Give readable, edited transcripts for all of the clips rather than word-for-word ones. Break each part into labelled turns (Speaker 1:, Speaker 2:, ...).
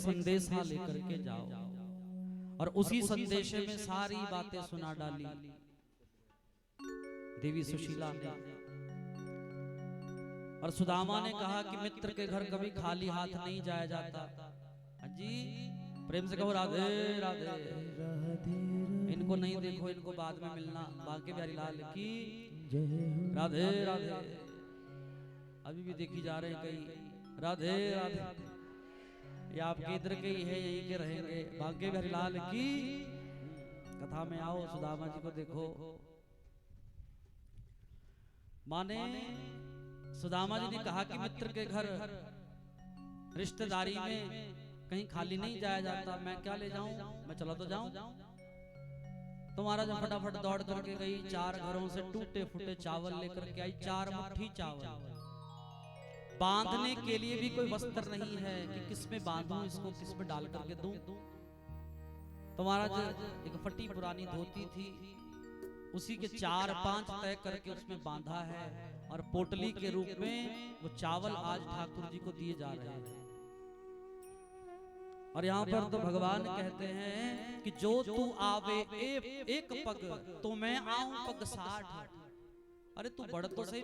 Speaker 1: संदेशा लेकर के जाओ। और उसी संदेशे में सारी बातें सुना डाली देवी सुशीला ने। और सुदामा ने कहा कि मित्र के घर कभी खाली हाथ नहीं जाया जाता। जी प्रेम से कहो राधे राधे। इनको नहीं देखो, इनको बाद में मिलना। बांके बिहारी लाल की राधे राधे। अभी भी देखी जा रहे हैं कई राधे राधे। ये आपके इधर के ही है, यही के रहेंगे। बांके बिहारी लाल की कथा में आओ, सुदामा जी को देखो। माने सुदामा जी ने कहा कि मित्र के घर रिश्तेदारी में कहीं खाली नहीं जाया जाता। मैं क्या ले जाऊं, मैं चला तो जाऊं। तुम्हारा जो फटाफट दौड़ करके गई, 4 घरों से टूटे फूटे चावल लेकर के आई। 4 मुट्ठी चावल। बांधने के लिए भी कोई वस्त्र नहीं है कि किस में बांधूं इसको, किस में डाल करके दूं। तुम्हारा जो एक फटी पुरानी धोती थी, उसी के 4-5 तय करके उसमें बांधा है। और पोटली के रूप में वो चावल आज ठाकुर जी को दिए जा रहे हैं। और यहाँ पर तो भगवान कहते हैं कि जो तू आवे एक पग तो मैं आऊं पग 60। अरे तू बढ़ तो सही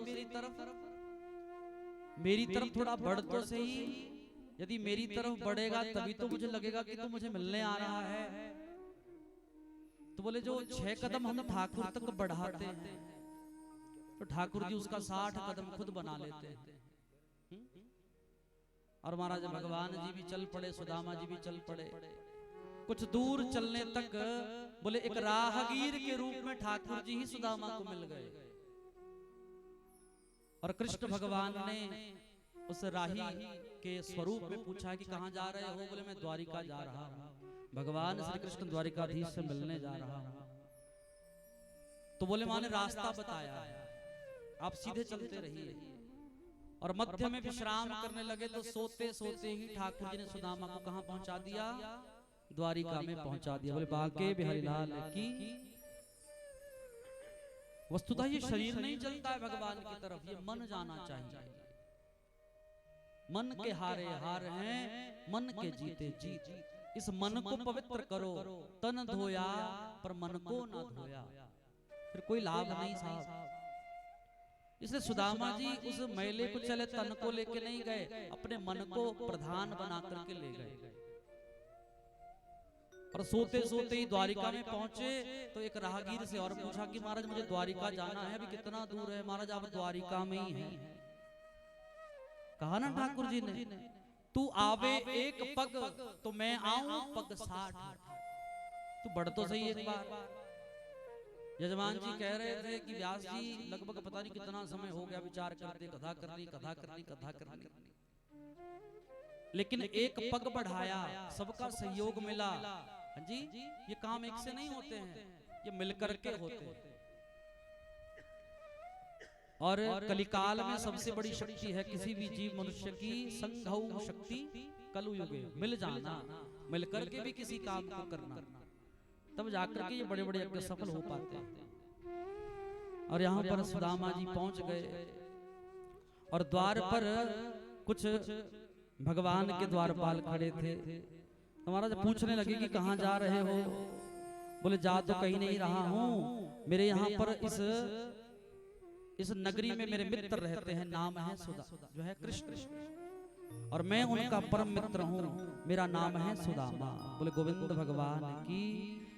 Speaker 1: मेरी तरफ थोड़ा बढ़ तो सही। यदि मेरी तरफ बढ़ेगा तभी तो मुझे लगेगा कि तू मुझे मिलने आ रहा है। तो बोले जो 6 कदम हम ठाकुर तक बढ़ाते हैं तो ठाकुर जी उसका 60 कदम खुद बना लेते हैं। और महाराज भगवान जी भी चल पड़े, सुदामा जी भी चल पड़े। कुछ दूर चलने तक बोले एक राहगीर के रूप में ठाकुर जी ही सुदामा को मिल गए। और कृष्ण भगवान ने उस राही के स्वरूप में पूछा कि कहां जा रहे हो। बोले मैं द्वारिका जा रहा हूं। भगवान श्री कृष्ण द्वारिकाधीश से मिलने जा रहा हूं। तो बोले मां ने रास्ता बताया, आप सीधे चलते रहिए। और मध्य में विश्राम करने लगे तो सोते सोते ही ठाकुर जी ने सुदामा को कहां पहुंचा दिया, द्वारिका में पहुंचा दिया। बोले बांके बिहारी लाल की। वस्तुतः ये शरीर नहीं चलता है भगवान की तरफ, ये मन जाना चाहिए। मन के हारे हार हैं, मन के जीते जीत। इस मन को पवित्र करो, तन धोया पर मन को ना धोया, फिर कोई लाभ नहीं साहब। इसलिए सुदामा जी उस मैले को चले तन को लेके नहीं गए, अपने मन को प्रधान बना करके ले गए। और सोते सोते ही द्वारिका में पहुंचे तो एक राहगीर से और पूछा कि महाराज मुझे द्वारिका जाना है, अभी कितना दूर है। महाराज आप द्वारिका में ही हैं। कहा ना ठाकुर जी ने, तू आवे एक पग तो मैं आऊं पग 60। तू बढ़ तो सही एक बार। यजमान जी कह रहे थे कि व्यास जी लगभग पता नहीं कितना समय हो गया विचार करते, कथा करनी। लेकिन एक पग बढ़ाया, सबका सहयोग मिला। जी ये काम एक से नहीं होते हैं, ये मिलकर के होते हैं। और कलिकाल में सबसे बड़ी शक्ति है किसी भी जीव मनुष्य की संघौ शक्ति कलयुगे, मिल जाना, मिलकर के भी किसी काम को करना, तब जाकर के ये बड़े बड़े यज्ञ सफल हो पाते हैं। और यहाँ पर सुदामा जी पहुंच गए और द्वार पर कुछ भगवान के द्वारपाल खड़े थे। तो महाराज पूछने लगे कि कहाँ जा रहे हो। बोले जा तो कहीं नहीं रहा हूँ, मेरे यहाँ पर इस नगरी में मेरे मित्र रहते हैं, नाम है सुदा, जो है कृष्ण, और मैं उनका परम मित्र हूँ, मेरा नाम है सुदामा। बोले गोविंद भगवान की।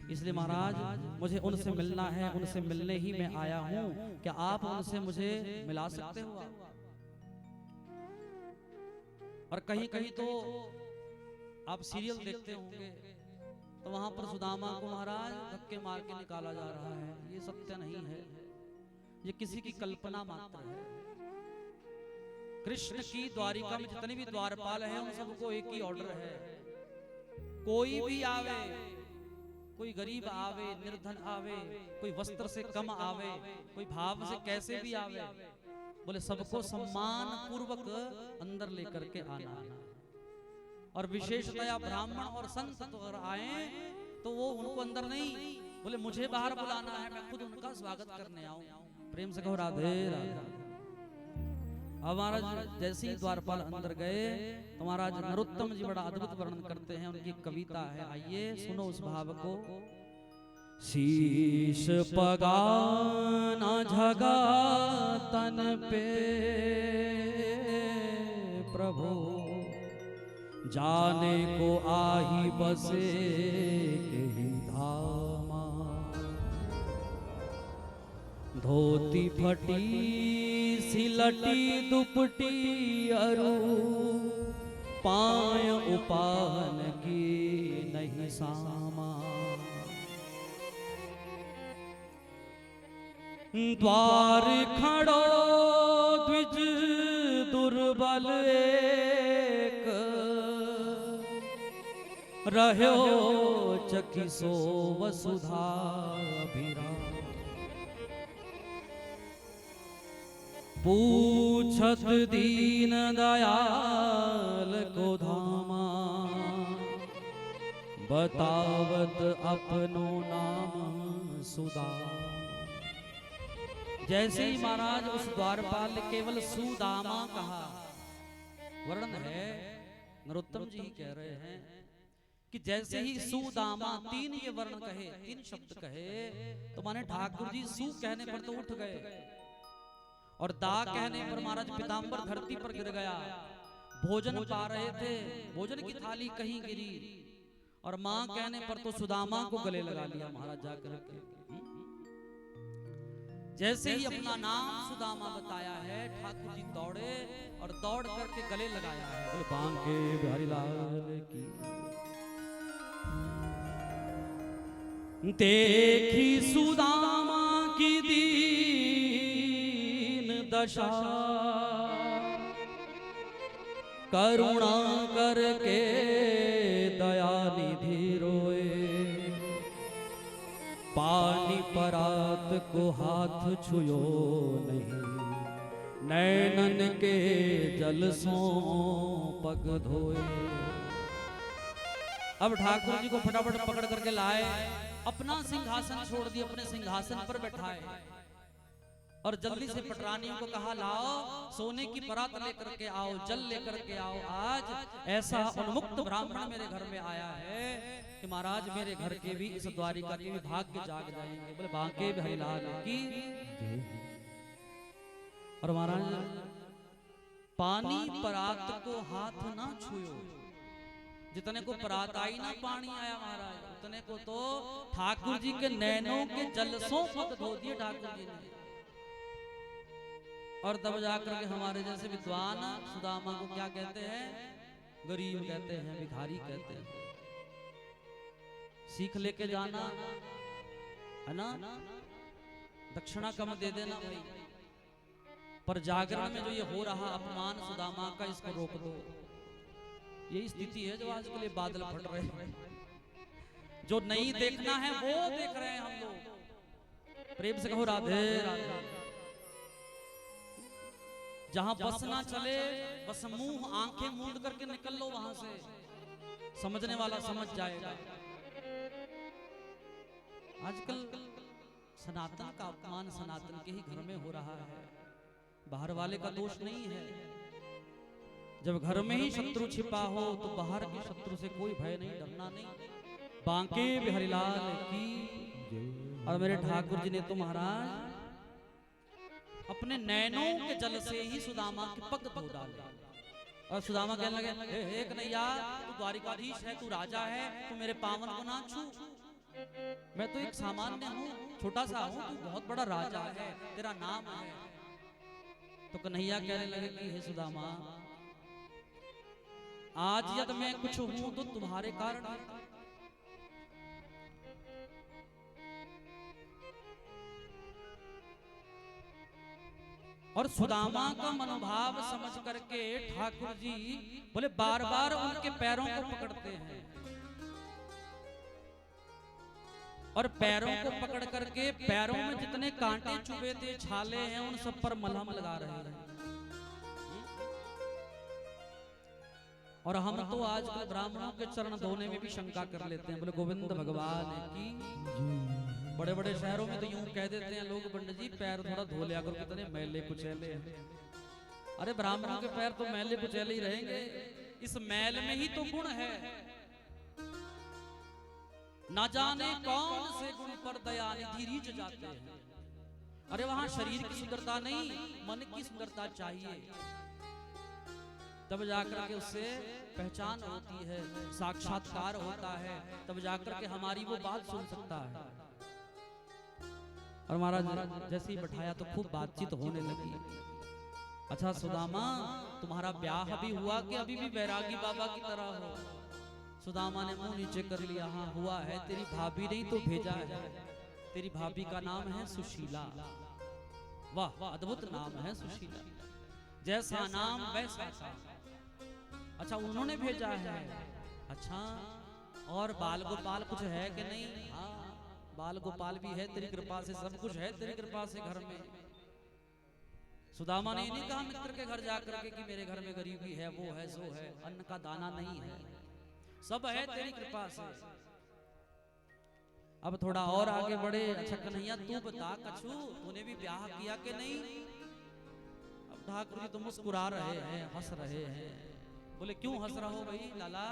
Speaker 1: इसलिए महाराज मुझे उनसे मिलना है, उनसे मिलने ही मैं आया हूँ। क्या आप उनसे मुझे मिला सकते हो? और कहीं कहीं तो आप सीरियल देखते होंगे तो वहां पर सुदामा को महाराज धक्के मार के निकाला जा रहा है। ये सत्य नहीं है, ये किसी की कल्पना मात्र है। कृष्ण की द्वारिका में जितने भी द्वारपाल हैं उन सबको एक ही ऑर्डर है, कोई भी आवे, कोई गरीब आवे, निर्धन आवे, कोई वस्त्र से कम आवे, कोई भाव से कैसे भी आवे, बोले सबको सम्मान पूर्वक अंदर लेकर के आना है। और विशेषतया ब्राह्मण और संत तो अगर आए तो वो उनको अंदर नहीं, बोले मुझे बाहर बुलाना है, मैं खुद उनका स्वागत करने आऊं। प्रेम से कहो राधे राधे। अब महाराज जैसे ही द्वारपाल अंदर गए तो महाराज नरोत्तम जी बड़ा अद्भुत वर्णन करते हैं, उनकी कविता है, आइए सुनो उस भाव को। शीश पगाना झगा तन पे प्रभु, जाने को आही बसे के धामा। धोती फटी सिलटी दुपटी अरु, पाय उपान की नहीं सामा। द्वार खड़ो द्विज दुर्बल एक, रह्यो चकिसो वसुधा अभिराम। पूछत दीन दयाल को धामा, बतावत अपनो नाम सुदा। जैसे ही महाराज उस द्वारपाल ने केवल सुदामा कहा, वर्णन है नरोत्तम जी कह रहे हैं कि जैसे ही सुदामा, तीन ये वर्ण कहे, तीन शब्द कहे, तो माने ठाकुर जी सु कहने पर तो उठ गए, और दा कहने पर महाराज पीताम्बर धरती पर गिर गया। भोजन पा रहे थे, भोजन की थाली कहीं गिरी, और मां कहने पर तो सुदामा को गले लगा लिया महाराज जाकर के। जैसे ही अपना नाम सुदामा बताया है, ठाकुर जी दौड़े और दौड़ करके गले लगाया है। बोले बांके बिहारी लाल की। देखी सुदामा की दीन दशा, करुणा करके दया निधि रोए। पानी परात को हाथ छुयो नहीं, नैनन के जल सो पग धोए। अब ठाकुर जी को फटाफट पकड़ करके लाए, अपना सिंहासन छोड़ दिए, अपने सिंहासन पर बैठाए, और जल्दी से पटरानियों को कहा लाओ सोने की परात लेकर के आओ, जल लेकर के आओ। आज ऐसा उन्मुक्त ब्राह्मण मेरे घर में आया है कि महाराज मेरे घर के भी, इस द्वारिका के भी भाग्य जाग जाएंगे। बोले बांके बिहारी लाल की। और महाराज पानी परात को हाथ ना छुयो, जितने को परात आई ना पानी आया महाराज, उतने को तो ठाकुर जी के नैनों के जलसों पग धो दिए ठाकुर जी ने। और तब जाकर के हमारे जैसे विद्वान सुदामा को क्या कहते हैं? गरीब कहते हैं, भिखारी कहते हैं। सीख लेके जाना है ना, दक्षिणा कम दे देना भाई, पर जागरण में जो ये हो रहा अपमान सुदामा का, इसको रोक दो। यही स्थिति है जो आज के लिए बादल फट रहे हैं। जो नहीं देखना है वो देख रहे हैं हम लोग। प्रेम से कहो राधे राधे। जहां बस ना चले, बस मुंह आंखें मूंद करके निकल लो वहां से, समझने वाला समझ जाएगा। आजकल सनातन का अपमान सनातन के ही घर में हो रहा है, बाहर वाले का दोष नहीं है। जब घर में ही शत्रु छिपा हो तो बाहर के शत्रु से कोई भय नहीं, डरना नहीं। बांके बिहारी लाल की। और मेरे ठाकुर जी ने तो महाराज अपने नैनों के जल से ही सुदामा के पग धो डाले। और सुदामा कहने लगे, हे कन्हैया, तू द्वारिकाधीश है, तू राजा है, तू मेरे पावन को ना छू। मैं तो एक सामान्य हूँ, छोटा सा हूँ, तू बहुत बड़ा राजा है, तेरा नाम है। तो कन्हैया कहने लगे कि हे सुदामा, आज यदि मैं कुछ हूं तो तुम्हारे कारण। और सुदामा का मनोभाव समझ करके ठाकुर जी बोले बार बार उनके पैरों को पकड़ते हैं, और पैरों को पकड़ करके पैरों में जितने कांटे चुभे थे, छाले हैं, उन सब पर मलहम लगा रहे हैं। और हम तो आजकल ब्राह्मणों के चरण धोने में भी शंका कर लेते हैं। बोले गोविंद भगवान की। बड़े बड़े शहरों में तो यूं कह देते हैं लोग, पंडित जी पैर थोड़ा धो लिया करो, कितने मैले कुचैले हैं। अरे ब्राह्मणों के पैर तो मैले कुचैले ही रहेंगे, इस मैल में ही तो गुण है। ना जाने कौन से गुण पर दयानिधि रीझ जाते हैं। अरे वहां शरीर की सुंदरता नहीं, मन की सुंदरता चाहिए, तब जाकर के उससे पहचान होती है, साक्षात्कार होता है, तब जाकर के हमारी वो बात सुन सकता है। और महाराज जैसे ही बैठाया तो खूब बातचीत होने लगी। अच्छा सुदामा, तुम्हारा ब्याह भी हुआ कि अभी भी बैरागी बाबा की तरह हो? सुदामा ने मुंह नीचे कर लिया, हाँ हुआ है, तेरी भाभी नहीं तो भेजा है। तेरी भाभी का नाम है सुशीला। वाह वाह, अद्भुत नाम है सुशीला, जैसा नाम वैसा काम। अच्छा उन्होंने भेजा है। अच्छा और बाल गोपाल कुछ है कि नहीं? हाँ बाल गोपाल भी है, तेरी कृपा से सब कुछ है, तेरी कृपा से घर में। सुदामा ने नहीं कहा मित्र के घर जाकर के कि मेरे घर में गरीबी है, वो है सो है, अन्न का दाना नहीं है, सब है तेरी कृपा से। अब थोड़ा और आगे बढ़े। अच्छा कन्हैया तू बता कछु, तूने भी ब्याह किया कि नहीं? अब ठाकुर जी तो मुस्कुरा रहे हैं, हंस रहे हैं। बोले क्यों हंस रहा हो भाई लाला,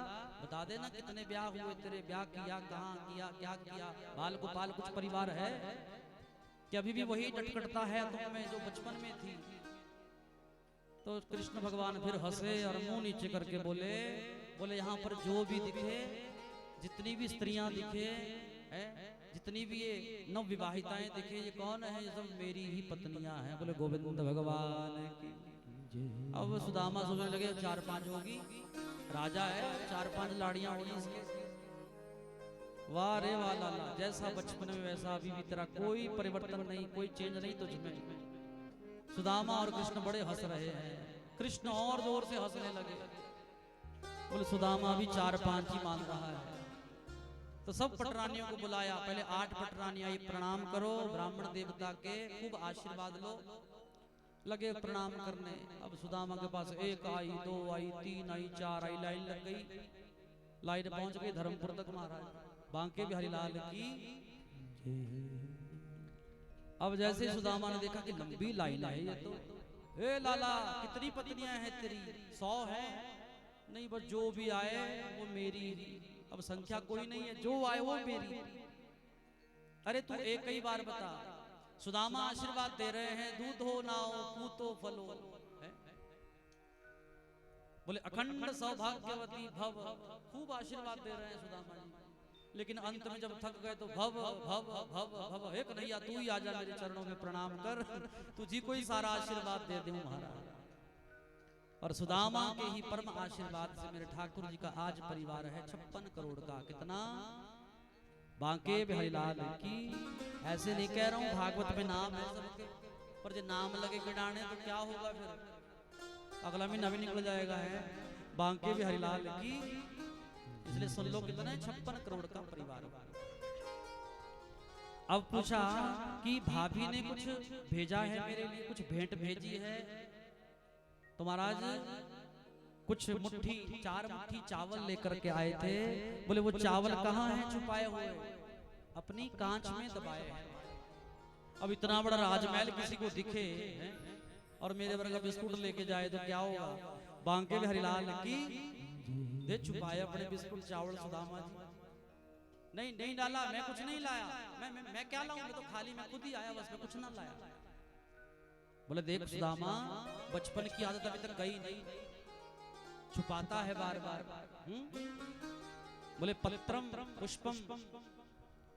Speaker 1: बता देना कितने ब्याह हुए तेरे, ब्याह किया, कहाँ किया, क्या किया? बाल गोपाल कुछ परिवार है कि अभी भी वही नटखटता है तुम में जो बचपन में थी? तो कृष्ण भगवान फिर हंसे और मुंह नीचे करके बोले, यहाँ पर जो भी दिखे, जितनी भी स्त्रियां दिखे, जितनी भी ये नव विवाहिताएं दिखे, ये कौन है? ये सब मेरी ही पत्नियां हैं। बोले गोविंद भगवान की। अब सुदामा सोचने लगे 4-5 होगी, राजा है, 4-5 लाड़ियां होनी इसके। वाह रे वाह लाला, जैसा बचपन में वैसा अभी भी तेरा कोई परिवर्तन नहीं, कोई चेंज नहीं तुझमें। सुदामा और कृष्ण बड़े हंस रहे हैं। कृष्ण और जोर से हंसने लगे। बोले सुदामा अभी 4-5 ही मान रहा है। तो सब पटरानियों को बुलाया, पहले 8 पटरानियां, ये प्रणाम करो ब्राह्मण देवता के, खूब आशीर्वाद लो। लगे प्रणाम करने। अब सुदामा के पास 1 आई, 2 आई, 3 आई, 4 आई, लाइन लग गई। लाइन पहुंच गई धर्मपुर तक महाराज, बांके बिहारी लाल की। अब जैसे सुदामा ने देखा कि लंबी लाइन है ये तो, ए लाला कितनी पत्नियां हैं तेरी? 100 है? नहीं बस जो भी आए वो मेरी, अब संख्या कोई नहीं है, जो आए वो मेरी। अरे तू एक ही बार बता। सुदामा आशीर्वाद दे रहे हैं, दूध हो ना हो पूतो फलो। बोले अखंड सौभाग्यवती भव, खूब आशीर्वाद दे रहे हैं सुदामा जी। लेकिन अंत में जब थक गए तो भव भव भव भव, हे कन्हैया तू ही आजा मेरे चरणों में प्रणाम कर, तुझी को ही सारा आशीर्वाद दे दूं महाराज। और सुदामा के ही परम आशीर्वाद से मेरे ठाकुर जी का आज परिवार है 56 करोड़ का। कितना? बांके बिहारी लाल की। ऐसे नहीं कह रहा हूँ, भागवत में नाम है सबके, पर जो नाम लगे गिनाने तो क्या होगा फिर, अगला महीना भी निकल जाएगा। है बांके बिहारी लाल की, इसलिए सुन लो कितना है 56 करोड़ का परिवार। अब पूछा कि भाभी ने कुछ भेजा है मेरे लिए, कुछ भेंट भेजी है? तो महाराज कुछ मुट्ठी 4 मुट्ठी चावल लेकर के आए थे। बोले वो चावल कहाँ हैं छुपाए हुए? अपनी कांच में दबाए हैं। अब इतना बड़ा राजमहल किसी को दिखे और मेरे वर्ग बिस्कुट लेके जाए तो क्या होगा? बांके बिहारी लाल की दे छुपाए अपने बिस्कुट चावल सुदामा जी। नहीं नहीं लाला मैं कुछ नहीं लाया, मैं क्या लाऊं, मैं तो खाली, मैं खुद ही आया बस, मैं कुछ ना लाया। बोले देख सुदामा बचपन की आदत अभी तक गई नहीं, छुपाता है बार बार। बोले पत्रम पुष्पम,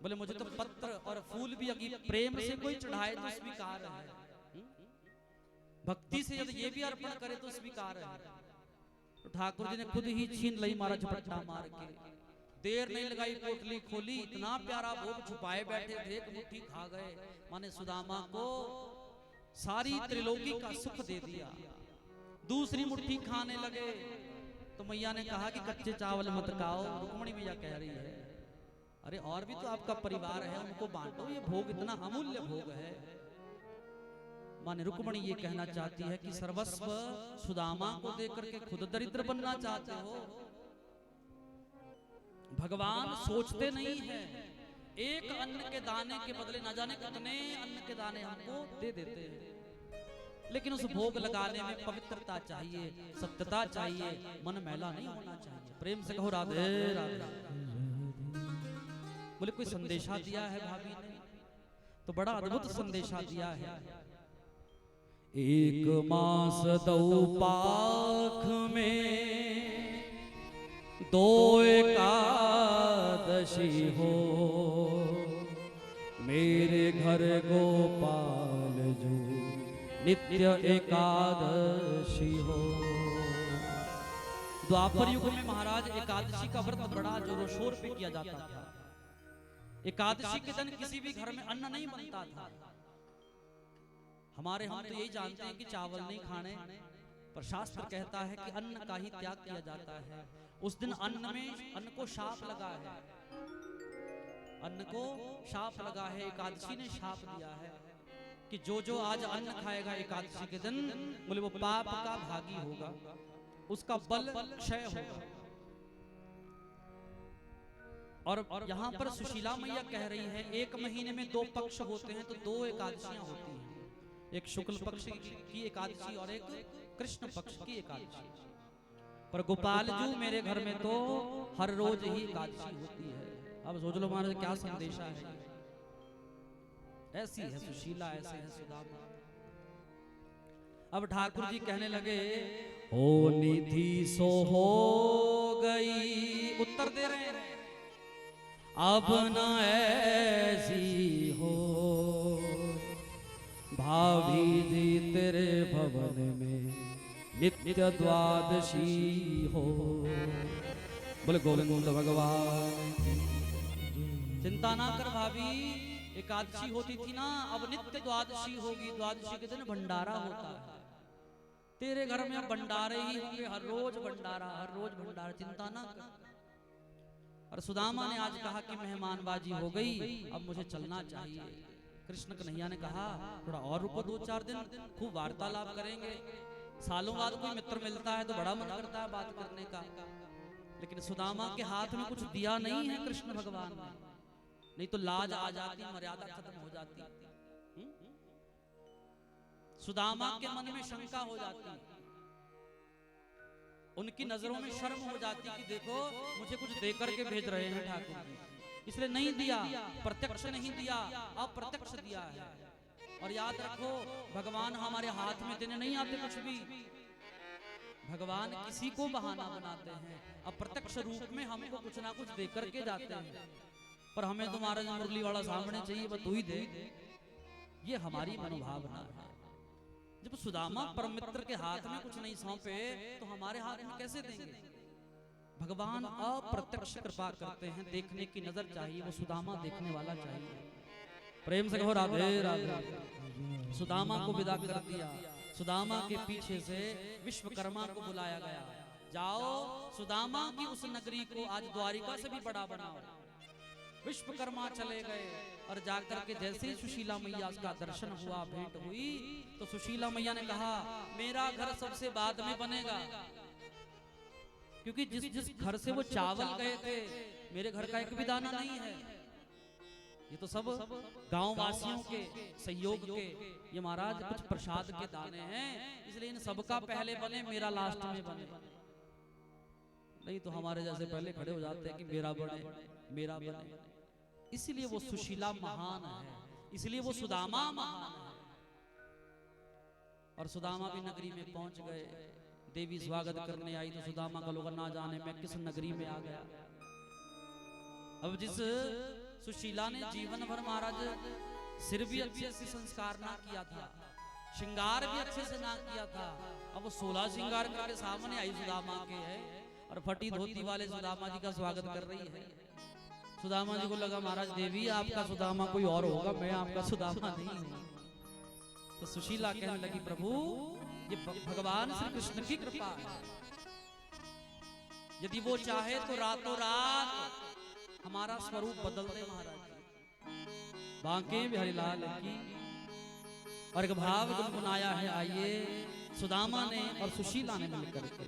Speaker 1: बोले मुझे तो पत्र और फूल भी अभी प्रेम से कोई चढ़ाए तो स्वीकार है, भक्ति से यदि ये भी अर्पण करे तो स्वीकार है। तो ठाकुर जी ने खुद ही छीन ली मारा झपट्टा मार के। देर नहीं लगाई, पोटली खोली, इतना प्यारा भोग छुपाए बैठे थे, एक मुट्ठी खा गए। माने सुदामा को सारी त्रिलोकी का सुख दे दिया। दूसरी मुट्ठी खाने लगे तो मैया ने कहा कि कच्चे चावल मत खाओ। रुक्मणी मैया कह रही है अरे और भी तो आपका परिवार है, उनको बांटो, ये भोग इतना अमूल्य भोग है। माने रुक्मणी ये कहना चाहती है कि सर्वस्व सुदामा को देकर के खुद दरिद्र बनना चाहते हो। भगवान सोचते नहीं है, एक अन्न के दाने के बदले ना जाने कितने अन्न के दाने हमको दे देते हैं। लेकिन उस भोग लगाने में पवित्रता चाहिए, सत्यता चाहिए, मन मैला नहीं होना चाहिए। प्रेम से कहो राधे राधे। बोले कोई संदेशा दिया है भाभी ने, तो बड़ा अद्भुत संदेशा दिया है। एक मास दो पाख में दो एकादशी हो, मेरे घर गोपाल जो नित्य एकादशी हो। द्वापर युग में महाराज एकादशी का व्रत बड़ा जोरों शोर पे किया जाता था। एकादशी के दिन किसी भी घर में अन्न नहीं बनता था। हमारे हम तो यही जानते हैं कि चावल नहीं खाने, पर शास्त्र कहता है कि अन्न का ही त्याग किया जाता है। उस दिन अन्न को शाप लगा है, अन्न को शाप लगा है। एकादशी ने शाप दिया है कि जो आज अन्न खाएगा एकादशी के दिन, बोले वो पाप का भागी होगा, उसका बल क्षय होगा। और यहाँ पर सुशीला मैया कह रही है, एक महीने में दो पक्ष होते हैं तो दो एकादशियां होती हैं, एक शुक्ल पक्ष की एकादशी और एक कृष्ण पक्ष की एकादशी। पर गोपाल जी मेरे घर में तो हर रोज ही एकादशी होती है। अब सोच लो महाराज क्या संदेशा है। ऐसी है सुशीला, ऐसे है सुदामा। अब ठाकुर जी कहने लगे, होनी थी सो हो गई, उत्तर दे रहे हैं, अब न ऐसी हो, भाभी जी तेरे भवन में नित्य द्वादशी हो। बोले गोविंद भगवान। चिंता ना कर भाभी, एकादशी होती थी ना, अब नित्य द्वादशी होगी। द्वादशी के दिन भंडारा होता है, तेरे घर में अब भंडारे ही होंगे, हर रोज भंडारा, हर रोज भंडारा, चिंता ना कर। और सुदामा ने आज कहा कि मेहमानबाजी हो गई, अब मुझे चलना चाहिए। कृष्ण कन्हैया ने कहा थोड़ा और रुको, 2-4 दिन, खूब वार्तालाप करेंगे। सालों बाद कोई मित्र मिलता है तो बड़ा मन करता है बात करने का। लेकिन सुदामा के हाथ में कुछ दिया नहीं है कृष्ण भगवान ने, नहीं तो लाज आ जाती, मर्यादा खत्म हो जाती। सुदामा के मन में शंका हो जाती, उनकी नजरों में शर्म हो जाती कि देखो मुझे कुछ देकर के भेज रहे हैं ठाकुर जी, इसलिए नहीं दिया, प्रत्यक्ष नहीं दिया, अप्रत्यक्ष दिया है। और याद रखो, भगवान हमारे हाथ में देने नहीं आते कुछ भी, भगवान किसी को बहाना बनाते हैं, अप्रत्यक्ष रूप में हमको कुछ ना कुछ देकर के जाते हैं। पर हमें तो महाराज मुरली वाला सामने चाहिए, बस तू ही दे, ये हमारी मनोभावना है। जब सुदामा परम मित्र के हाथ में कुछ नहीं सौंपे तो हमारे हाथ में कैसे देंगे। भगवान अप्रत्यक्ष कृपा करते हैं, देखने की नजर चाहिए, वो सुदामा देखने वाला चाहिए। प्रेम से कहो राधे राधे। सुदामा को विदा कर दिया, सुदामा के पीछे से विश्वकर्मा को बुलाया गया, जाओ सुदामा की उस नगरी को आज द्वारिका से भी बड़ा बनाओ। विश्वकर्मा चले गए और जाकर के जैसे ही सुशीला मैया का दर्शन हुआ, भेंट हुई, तो सुशीला मैया ने कहा मेरा घर सबसे बाद में बनेगा, क्योंकि जिस घर से वो चावल गए थे मेरे घर का एक भी दाना नहीं है। ये तो सब गांव वासियों के सहयोग के, ये महाराज कुछ प्रसाद के दाने हैं, इसलिए इन सबका पहले बने, मेरा लास्ट में बने। नहीं तो हमारे जैसे पहले खड़े हो जाते हैं कि मेरा बने, मेरा बने। इसलिए वो सुशीला महान है, इसलिए वो सुदामा महान है। और सुदामा भी नगरी में पहुंच गए, देवी स्वागत करने आई तो सुदामा का लोग ना जाने मैं किस नगरी में आ गया। अब जिस सुशीला ने जीवन भर महाराज सिर भी अच्छे से संस्कार ना किया था, श्रृंगार भी अच्छे से ना किया था, अब वो 16 श्रृंगार करके सामने आई सुदामा के है और फटी धोती वाले सुदामा जी का स्वागत कर रही है। सुदामा जी को लगा महाराज देवी आपका सुदामा कोई और होगा, मैं आपका सुदामा नहीं हूं। तो सुशीला कहने लगी प्रभु ये भगवान श्री कृष्ण की कृपा है, यदि वो चाहे तो रातों रात हमारा स्वरूप बदल दे महाराज। बांके बिहारी लाल की और एक भाव गुनगुनाया है, आइए सुदामा ने और सुशीला ने मिलकर के